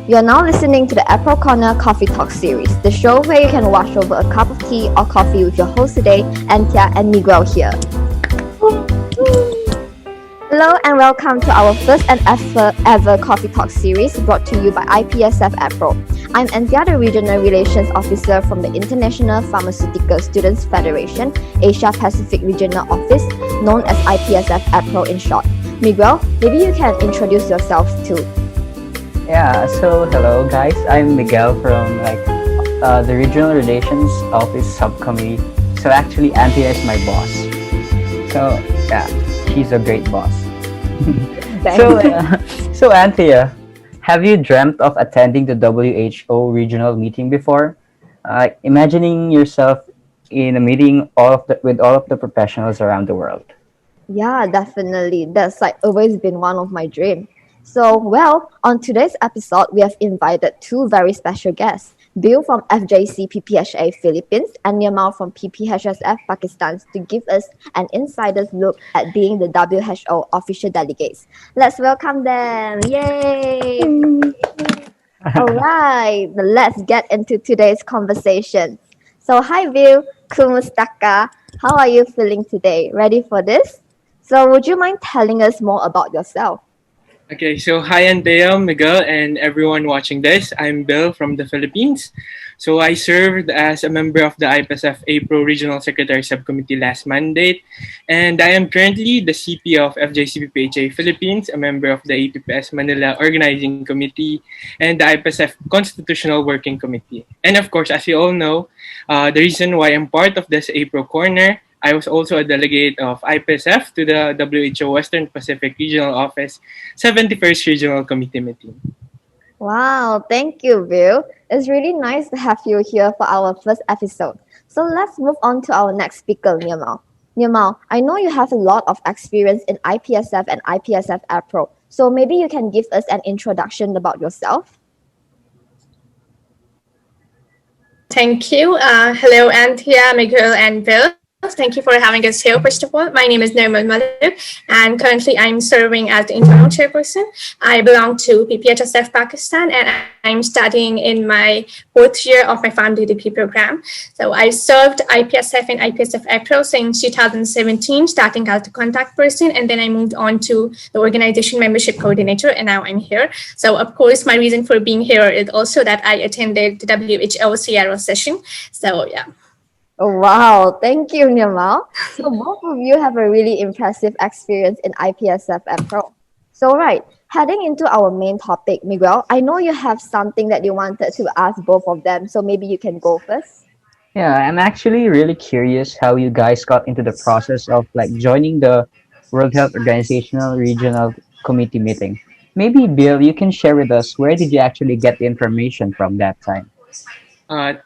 You're now listening to the APRO Corner Coffee Talk series, the show where you can wash over a cup of tea or coffee with your host today, Antia and Miguel here. Hello and welcome to our first and ever Coffee Talk series brought to you by IPSF APRO. I'm Antia, the Regional Relations Officer from the International Pharmaceutical Students Federation, Asia Pacific Regional Office, known as IPSF APRO in short. Miguel, maybe you can introduce yourself too. Yeah, so hello guys, I'm Miguel from the Regional Relations Office Subcommittee. So actually Anthea is my boss. So yeah, she's a great boss. So Anthea, have you dreamt of attending the WHO regional meeting before? Imagining yourself in a meeting with all of the professionals around the world. Yeah, definitely. That's always been one of my dreams. So, on today's episode, we have invited two very special guests, Bill from FJC PPHA Philippines and Nirmal from PPHSF Pakistan to give us an insider's look at being the WHO official delegates. Let's welcome them. Yay! All right, let's get into today's conversation. So, hi Bill, Kumustaka. How are you feeling today? Ready for this? So, would you mind telling us more about yourself? Okay, so hi Anteo, Miguel, and everyone watching this. I'm Bill from the Philippines. So I served as a member of the IPSF APRO Regional Secretary Subcommittee last mandate, and I am currently the CP of FJCPPHA Philippines, a member of the APPS Manila Organizing Committee, and the IPSF Constitutional Working Committee. And of course, as you all know, the reason why I'm part of this APRO Corner, I was also a delegate of IPSF to the WHO Western Pacific Regional Office 71st Regional Committee meeting. Wow, thank you, Bill. It's really nice to have you here for our first episode. So let's move on to our next speaker, Nirmal. Nirmal, I know you have a lot of experience in IPSF and IPSF APRO. So maybe you can give us an introduction about yourself. Thank you. Hello, Anthea, Miguel, and Bill. Thank you for having us here. First of all, my name is Nirmal Malik, and currently I'm serving as the internal chairperson. I belong to PPHSF Pakistan, and I'm studying in my fourth year of my farm DDP program. So I served IPSF and IPSF APRO since 2017, starting as the contact person, and then I moved on to the organization membership coordinator, and now I'm here. So of course, my reason for being here is also that I attended the WHO SEARO session. So yeah. Oh, wow, thank you, Nirmal. So both of you have a really impressive experience in IPSF APRO. So heading into our main topic, Miguel, I know you have something that you wanted to ask both of them, so maybe you can go first. Yeah, I'm actually really curious how you guys got into the process of joining the World Health Organizational Regional Committee meeting. Maybe Bill, you can share with us where did you actually get the information from that time?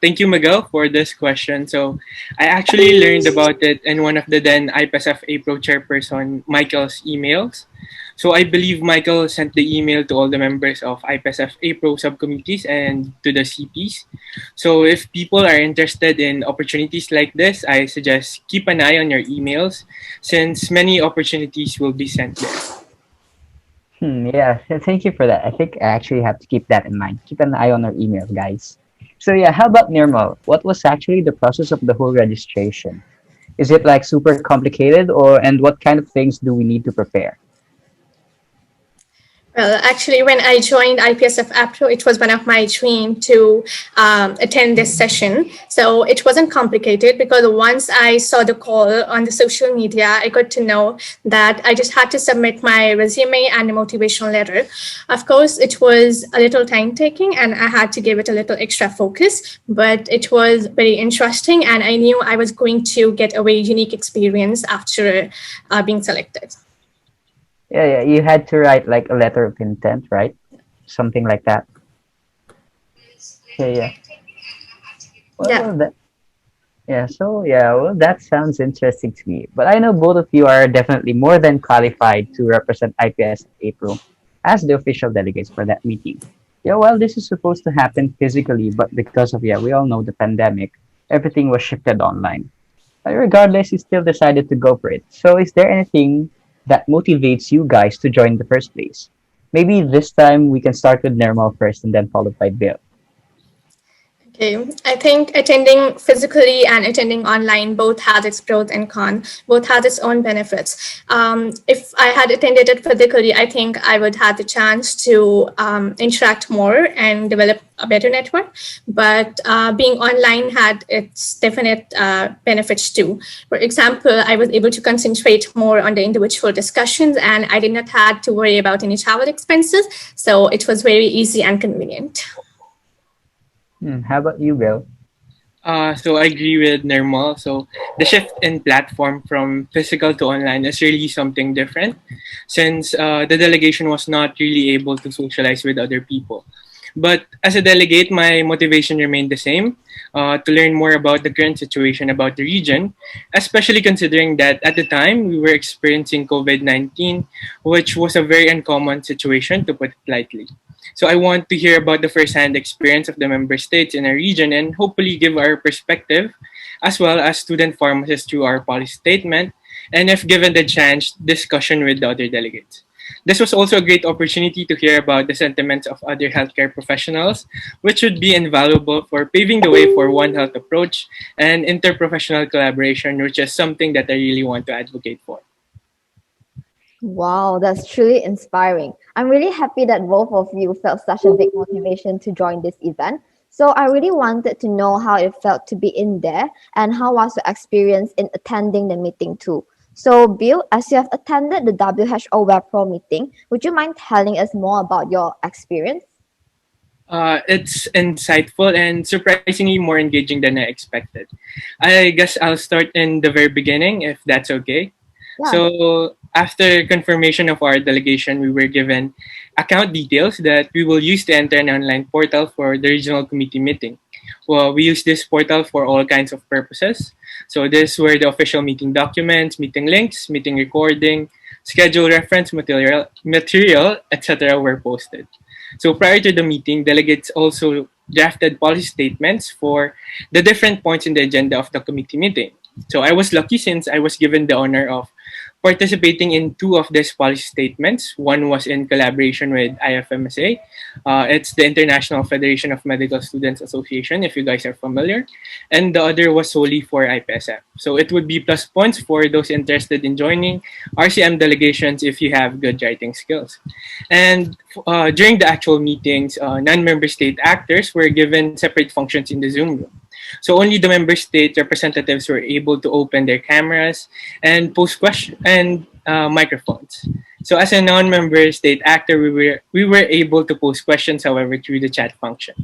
Thank you, Miguel, for this question. So I actually learned about it in one of the then IPSF APRO chairperson, Michael's emails. So I believe Michael sent the email to all the members of IPSF APRO subcommittees and to the CPs. So if people are interested in opportunities like this, I suggest keep an eye on your emails since many opportunities will be sent there. Yeah, thank you for that. I think I actually have to keep that in mind. Keep an eye on our email, guys. So yeah, how about Nirmal? What was actually the process of the whole registration? Is it super complicated and what kind of things do we need to prepare? Well, actually, when I joined IPSF APRO, it was one of my dreams to attend this session. So it wasn't complicated because once I saw the call on the social media, I got to know that I just had to submit my resume and a motivational letter. Of course, it was a little time taking and I had to give it a little extra focus, but it was very interesting and I knew I was going to get a very unique experience after being selected. Yeah, you had to write a letter of intent, right? Something like that. Yeah. Well, that sounds interesting to me. But I know both of you are definitely more than qualified to represent IPS APRO as the official delegates for that meeting. Yeah, well, this is supposed to happen physically, but because of, we all know the pandemic, everything was shifted online. But regardless, you still decided to go for it. So is there anything that motivates you guys to join in the first place? Maybe this time we can start with Nirmal first and then followed by Bill. Okay, I think attending physically and attending online both has its pros and cons, both has its own benefits. If I had attended it physically, I think I would have the chance to interact more and develop a better network. But being online had its definite benefits too. For example, I was able to concentrate more on the individual discussions and I did not have to worry about any travel expenses. So it was very easy and convenient. How about you, Bill? So I agree with Nirmal. So the shift in platform from physical to online is really something different since the delegation was not really able to socialize with other people. But as a delegate, my motivation remained the same to learn more about the current situation about the region, especially considering that at the time we were experiencing COVID-19, which was a very uncommon situation to put it lightly. So I want to hear about the first-hand experience of the member states in our region and hopefully give our perspective as well as student pharmacists through our policy statement and if given the chance, discussion with the other delegates. This was also a great opportunity to hear about the sentiments of other healthcare professionals, which would be invaluable for paving the way for One Health approach and interprofessional collaboration, which is something that I really want to advocate for. Wow, that's truly inspiring. I'm really happy that both of you felt such a big motivation to join this event. So I really wanted to know how it felt to be in there and how was your experience in attending the meeting too. So Bill, as you have attended the WHO WPRO meeting, would you mind telling us more about your experience? It's insightful and surprisingly more engaging than I expected. I guess I'll start in the very beginning if that's okay. Yeah, So after confirmation of our delegation, we were given account details that we will use to enter an online portal for the regional committee meeting. Well, we use this portal for all kinds of purposes. So this were the official meeting documents, meeting links, meeting recording, schedule reference material, etc. were posted. So prior to the meeting, delegates also drafted policy statements for the different points in the agenda of the committee meeting. So I was lucky since I was given the honor of participating in two of these policy statements. One was in collaboration with IFMSA. It's the International Federation of Medical Students Association, if you guys are familiar. And the other was solely for IPSF. So it would be plus points for those interested in joining RCM delegations if you have good writing skills. And during the actual meetings, non-member state actors were given separate functions in the Zoom room. So only the member state representatives were able to open their cameras and post questions and microphones. So as a non-member state actor, we were able to post questions, however, through the chat function.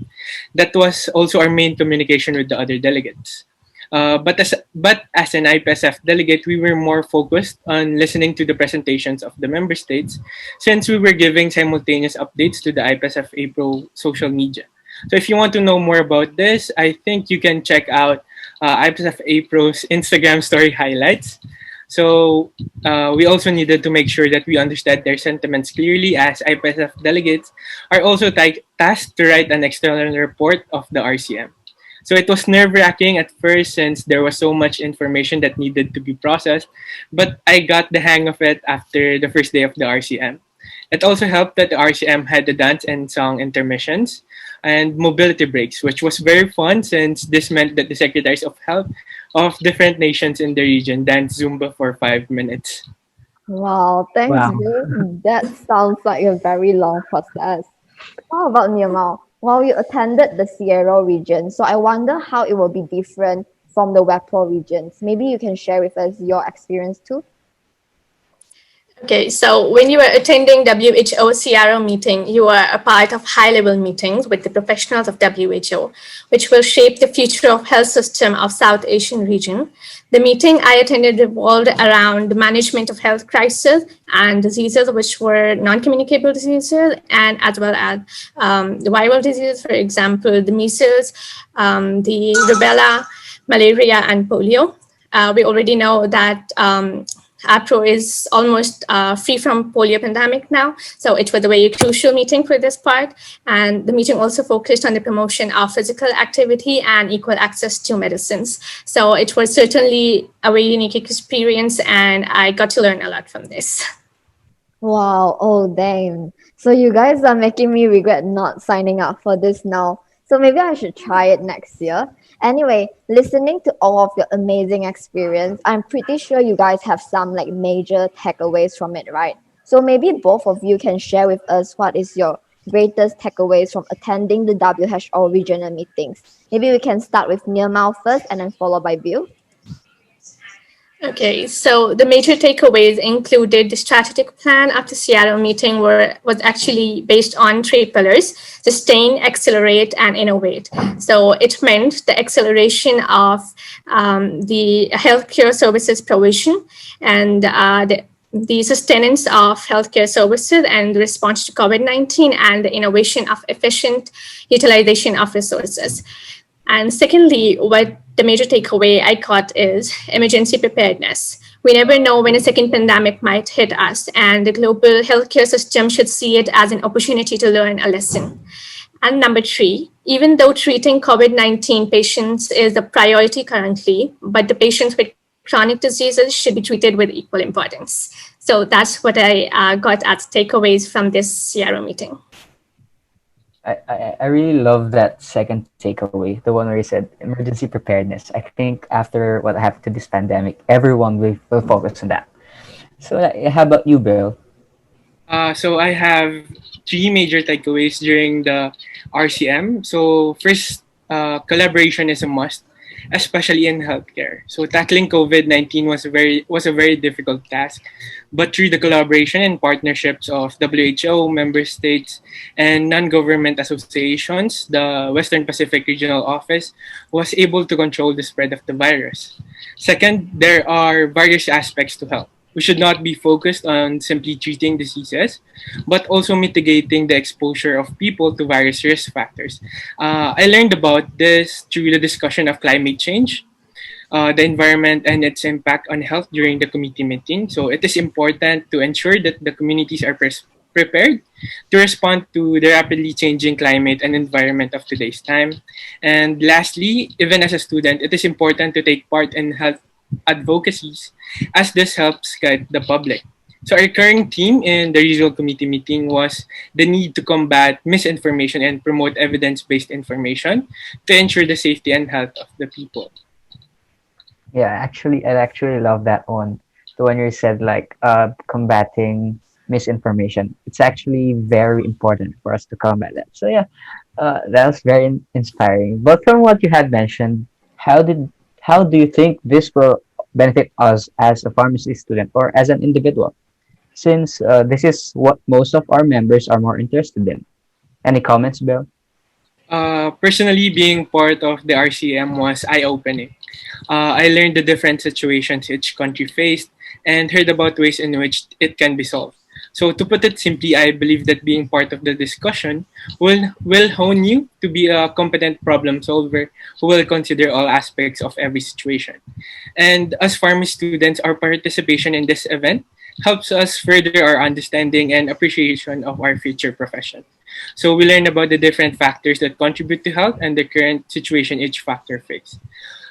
That was also our main communication with the other delegates. But as an IPSF delegate, we were more focused on listening to the presentations of the member states, since we were giving simultaneous updates to the IPSF APRO social media. So if you want to know more about this, I think you can check out IPSF APRO's Instagram story highlights. So we also needed to make sure that we understand their sentiments clearly, as IPSF delegates are also tasked to write an external report of the RCM. So it was nerve-wracking at first since there was so much information that needed to be processed, but I got the hang of it after the first day of the RCM. It also helped that the RCM had the dance and song intermissions and mobility breaks, which was very fun since this meant that the secretaries of health of different nations in the region danced Zumba for 5 minutes. wow, thanks, Wow. Bill. That sounds like a very long process. How about Myanmar? Well, you attended the SEARO region, so I wonder how it will be different from the WPRO regions. Maybe you can share with us your experience too. Okay, so when you were attending WHO SEARO meeting, you were a part of high-level meetings with the professionals of WHO, which will shape the future of health system of South Asian region. The meeting I attended revolved around the management of health crisis and diseases which were non-communicable diseases, and as well as the viral diseases, for example, the measles, the rubella, malaria, and polio. We already know that APRO is almost free from polio pandemic now. So it was a very crucial meeting for this part. And the meeting also focused on the promotion of physical activity and equal access to medicines. So it was certainly a very unique experience and I got to learn a lot from this. Wow, oh dang. So you guys are making me regret not signing up for this now. So maybe I should try it next year. Anyway, listening to all of your amazing experience, I'm pretty sure you guys have some like major takeaways from it, right? So maybe both of you can share with us what is your greatest takeaways from attending the WHO regional meetings. Maybe we can start with Nirmal first and then followed by Bill. Okay, so the major takeaways included the strategic plan of the SEARO meeting was actually based on three pillars: sustain, accelerate, and innovate. So it meant the acceleration of the healthcare services provision and the sustenance of healthcare services and the response to COVID-19 and the innovation of efficient utilization of resources. And secondly, what the major takeaway I got is emergency preparedness. We never know when a second pandemic might hit us, and the global healthcare system should see it as an opportunity to learn a lesson. And number three, even though treating COVID 19 patients is a priority currently, but the patients with chronic diseases should be treated with equal importance. So that's what I got as takeaways from this SEARO meeting. I really love that second takeaway, the one where you said emergency preparedness. I think after what happened to this pandemic, everyone will focus on that. So, how about you, Bill? So I have three major takeaways during the RCM. So first, collaboration is a must, especially in healthcare. So tackling COVID-19 was a very difficult task, but through the collaboration and partnerships of WHO member states and non-government associations, the Western Pacific Regional Office was able to control the spread of the virus. Second, there are various aspects to health. We should not be focused on simply treating diseases, but also mitigating the exposure of people to various risk factors. I learned about this through the discussion of climate change, the environment, and its impact on health during the committee meeting. So it is important to ensure that the communities are prepared to respond to the rapidly changing climate and environment of today's time. And lastly, even as a student, it is important to take part in health advocacies as this helps guide the public. So our recurring theme in the regional committee meeting was the need to combat misinformation and promote evidence-based information to ensure the safety and health of the people. Yeah, I actually love that one. The one you said like combating misinformation. It's actually very important for us to combat that. So yeah, that was very inspiring. But from what you had mentioned, how did how do you think this will benefit us as a pharmacy student or as an individual? Since this is what most of our members are more interested in. Any comments, Bill? Personally, being part of the RCM was eye-opening. I learned the different situations each country faced and heard about ways in which it can be solved. So, to put it simply, I believe that being part of the discussion will hone you to be a competent problem solver who will consider all aspects of every situation. And as pharmacy students, our participation in this event helps us further our understanding and appreciation of our future profession. So we learn about the different factors that contribute to health and the current situation each factor faces.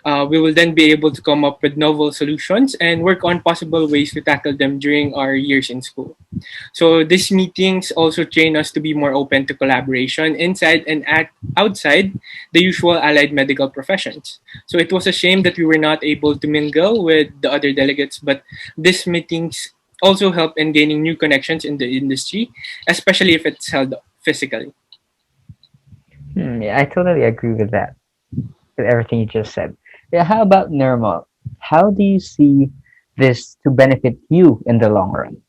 We will then be able to come up with novel solutions and work on possible ways to tackle them during our years in school. So these meetings also train us to be more open to collaboration inside and outside the usual allied medical professions. So it was a shame that we were not able to mingle with the other delegates, but these meetings also help in gaining new connections in the industry, especially if it's held physically. Yeah, I totally agree with that, with everything you just said. Yeah, how about Nirmal? How do you see this to benefit you in the long run?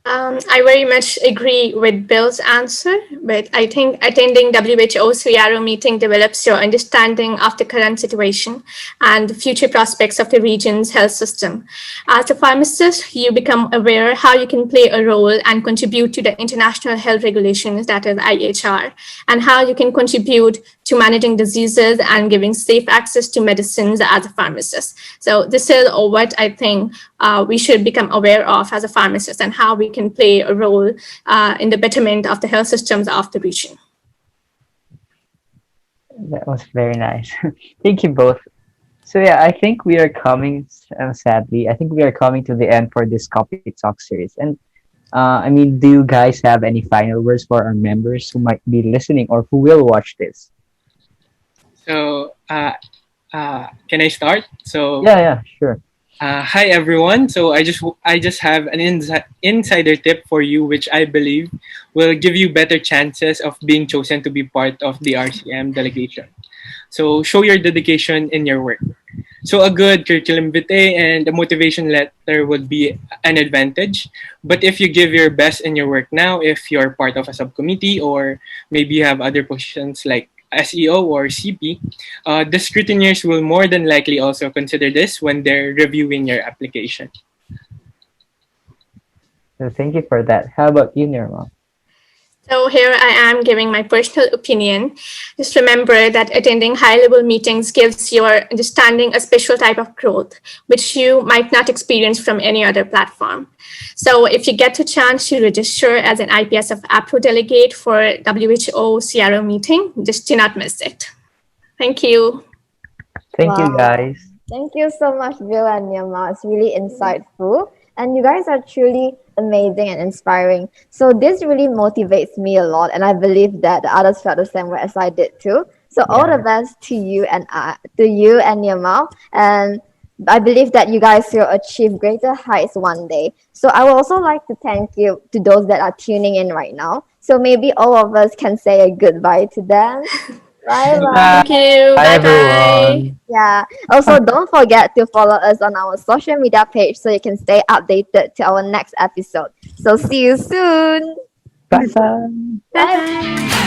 I very much agree with Bill's answer, but I think attending WHO SEARO meeting develops your understanding of the current situation and the future prospects of the region's health system. As a pharmacist, you become aware how you can play a role and contribute to the international health regulations, that is IHR, and how you can contribute to managing diseases and giving safe access to medicines as a pharmacist. So this is what I think we should become aware of as a pharmacist and how we can play a role in the betterment of the health systems of the region. That was very nice. Thank you both. So yeah, I think we are coming. Sadly, I think we are coming to the end for this Coffee Talk series. And I mean, do you guys have any final words for our members who might be listening or who will watch this? So, can I start? So, Yeah, yeah, sure. hi everyone. So I just have an insider tip for you, which I believe will give you better chances of being chosen to be part of the RCM delegation. So show your dedication in your work. So a good curriculum vitae and a motivation letter would be an advantage. But if you give your best in your work now, if you're part of a subcommittee or maybe you have other positions like SEO or CP, the scrutineers will more than likely also consider this when they're reviewing your application. So thank you for that. How about you, Nirmal? So here I am giving my personal opinion. Just remember that attending high-level meetings gives your understanding a special type of growth, which you might not experience from any other platform. So if you get a chance to register as an IPSF APRO delegate for WHO SEARO meeting, just do not miss it. Thank you. Thank you, Wow. guys. Thank you so much, Bill and Yama. It's really insightful. And you guys are truly amazing and inspiring. So this really motivates me a lot. And I believe that the others felt the same way as I did too. So all the Yeah. best to you and Yama. And I believe that you guys will achieve greater heights one day. So I would also like to thank you to those that are tuning in right now. So maybe all of us can say a goodbye to them. Bye Goodbye. Thank bye. you. Bye, Bye bye. everyone. Yeah. Also, don't forget to follow us on our social media page so you can stay updated to our next episode. So, see you soon. Bye, bye. Bye Bye. bye.